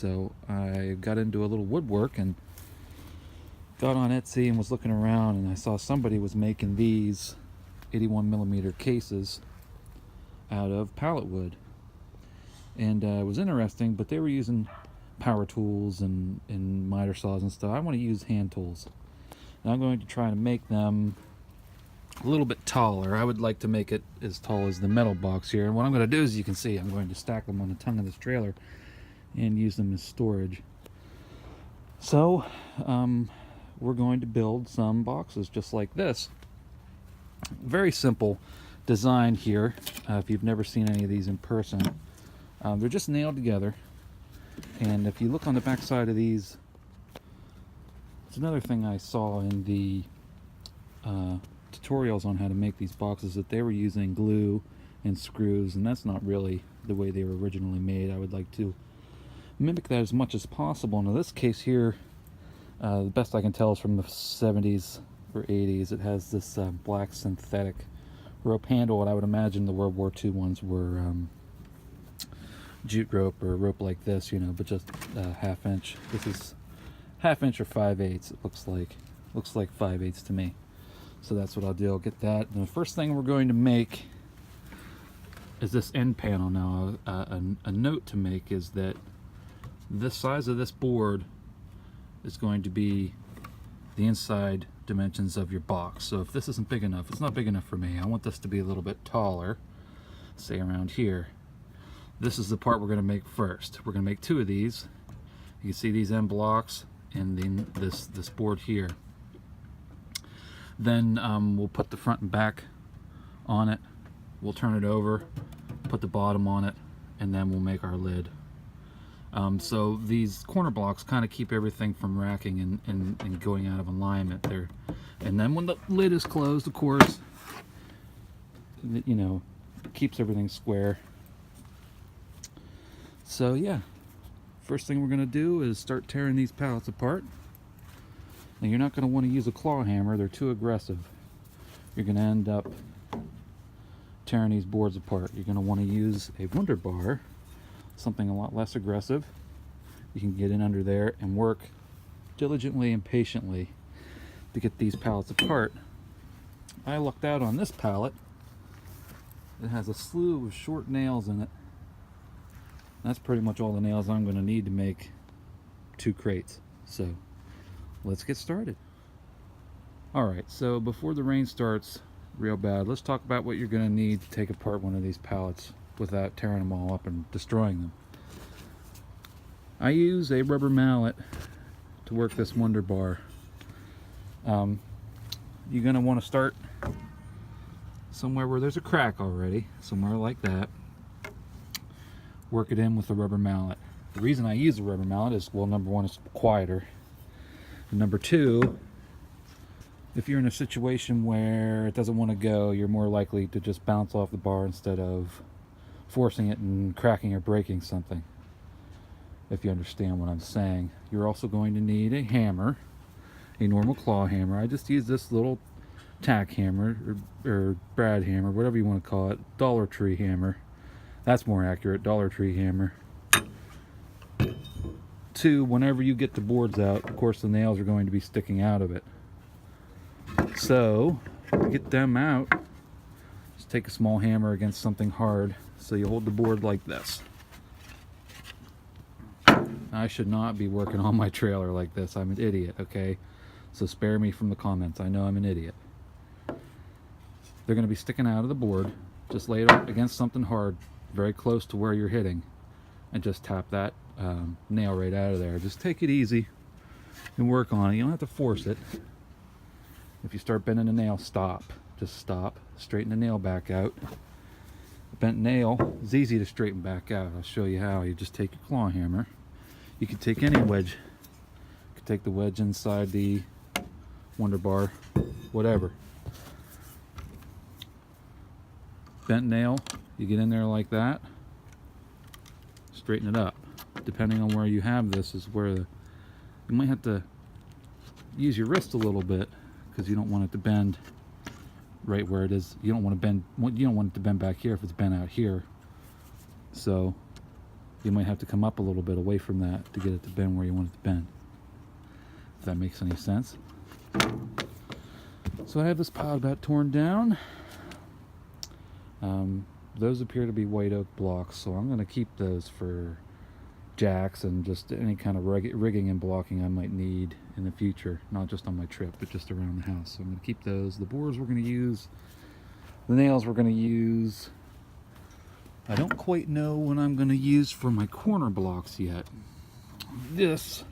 So I got into a little woodwork and got on Etsy and was looking around, and I saw somebody was making these 81mm cases out of pallet wood. And it was interesting, but they were using power tools and miter saws and stuff. I want to use hand tools. And I'm going to try to make them a little bit taller. I would like to make it as tall as the metal box here. And what I'm going to do is, you can see, I'm going to stack them on the tongue of this trailer and use them as storage. So we're going to build some boxes just like this. Very simple design here. If you've never seen any of these in person, they're just nailed together. And if you look on the back side of these, it's another thing I saw in the tutorials on how to make these boxes, that they were using glue and screws, and that's not really the way they were originally made. I would like to mimic that as much as possible. And in this case here, the best I can tell is from the 70s or 80s. It has this black synthetic rope handle, and I would imagine the World War II ones were jute rope or rope like this, you know, but just ½ inch. This is ½ inch or 5/8. It looks like 5/8 to me. So that's what I'll do. I'll get that. And the first thing we're going to make is this end panel. Now, a note to make is that the size of this board is going to be the inside dimensions of your box. So if this isn't big enough, it's not big enough for me. I want this to be a little bit taller, say around here. This is the part we're going to make first. We're going to make 2 of these. You can see these end blocks and then this board here. Then we'll put the front and back on it. We'll turn it over, put the bottom on it, and then we'll make our lid. So these corner blocks kind of keep everything from racking and going out of alignment there. And then when the lid is closed, of course, you know, it keeps everything square. So yeah, first thing we're going to do is start tearing these pallets apart. Now, you're not going to want to use a claw hammer. They're too aggressive. You're going to end up tearing these boards apart. You're going to want to use a Wonder Bar, something a lot less aggressive. You can get in under there and work diligently and patiently to get these pallets apart. I lucked out on this pallet. It has a slew of short nails in it. That's pretty much all the nails I'm going to need to make 2 crates. So let's get started. Alright, so before the rain starts real bad, let's talk about what you're going to need to take apart one of these pallets without tearing them all up and destroying them. I use a rubber mallet to work this Wonder Bar. You're going to want to start somewhere where there's a crack already, somewhere like that. Work it in with the rubber mallet. The reason I use the rubber mallet is, well, number 1, it's quieter. And number 2, if you're in a situation where it doesn't want to go, you're more likely to just bounce off the bar instead of forcing it and cracking or breaking something, if you understand what I'm saying. You're also going to need a hammer, a normal claw hammer. I just use this little tack hammer or brad hammer, whatever you want to call it, Dollar Tree hammer. That's more accurate, Dollar Tree hammer. 2, whenever you get the boards out, of course the nails are going to be sticking out of it. So, to get them out, just take a small hammer against something hard. So you hold the board like this. I should not be working on my trailer like this. I'm an idiot, okay? So spare me from the comments. I know I'm an idiot. They're going to be sticking out of the board. Just lay it up against something hard, very close to where you're hitting, and just tap that nail right out of there. Just take it easy and work on it. You don't have to force it. If you start bending the nail, stop. Just stop. Straighten the nail back out. The bent nail is easy to straighten back out. I'll show you how. You just take your claw hammer. You can take any wedge. You can take the wedge inside the Wonder Bar, whatever. Bent nail, you get in there like that, straighten it up. Depending on where you have this is where you might have to use your wrist a little bit, because you don't want it to bend right where it is. You don't want it to bend back here if it's bent out here. So you might have to come up a little bit away from that to get it to bend where you want it to bend. If that makes any sense. So I have this pile about torn down. Those appear to be white oak blocks, so I'm going to keep those for jacks and just any kind of rigging and blocking I might need in the future, not just on my trip, but just around the house. So I'm going to keep those. The boards we're going to use, the nails we're going to use. I don't quite know what I'm going to use for my corner blocks yet. This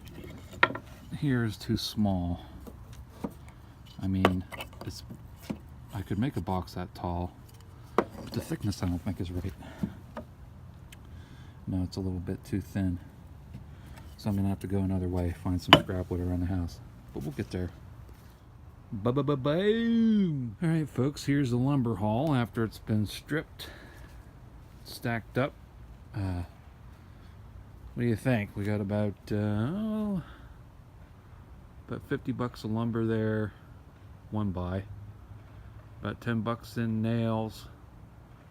here is too small. I mean, I could make a box that tall, but the thickness I don't think is right. No, it's a little bit too thin. So I'm gonna have to go another way, find some scrap wood around the house. But we'll get there. Boom! Alright folks, here's the lumber haul after it's been stripped, stacked up. What do you think? We got about 50 bucks of lumber there, one buy. About 10 bucks in nails,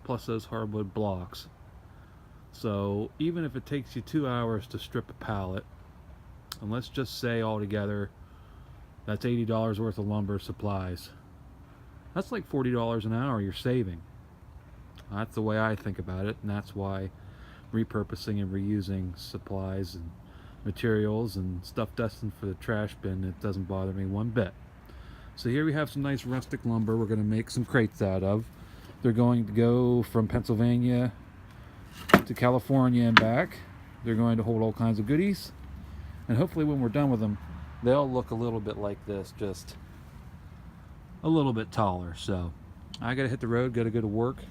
plus those hardwood blocks. So even if it takes you 2 hours to strip a pallet, and let's just say altogether that's $80 worth of lumber supplies, that's like $40 an hour you're saving. That's the way I think about it, and that's why repurposing and reusing supplies and materials and stuff destined for the trash bin, it doesn't bother me one bit. So here we have some nice rustic lumber we're going to make some crates out of. They're going to go from Pennsylvania to California and back. They're going to hold all kinds of goodies, and hopefully when we're done with them they'll look a little bit like this, just a little bit taller. So I gotta hit the road, gotta go to work.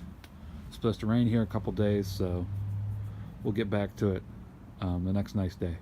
It's supposed to rain here a couple days, so we'll get back to it the next nice day.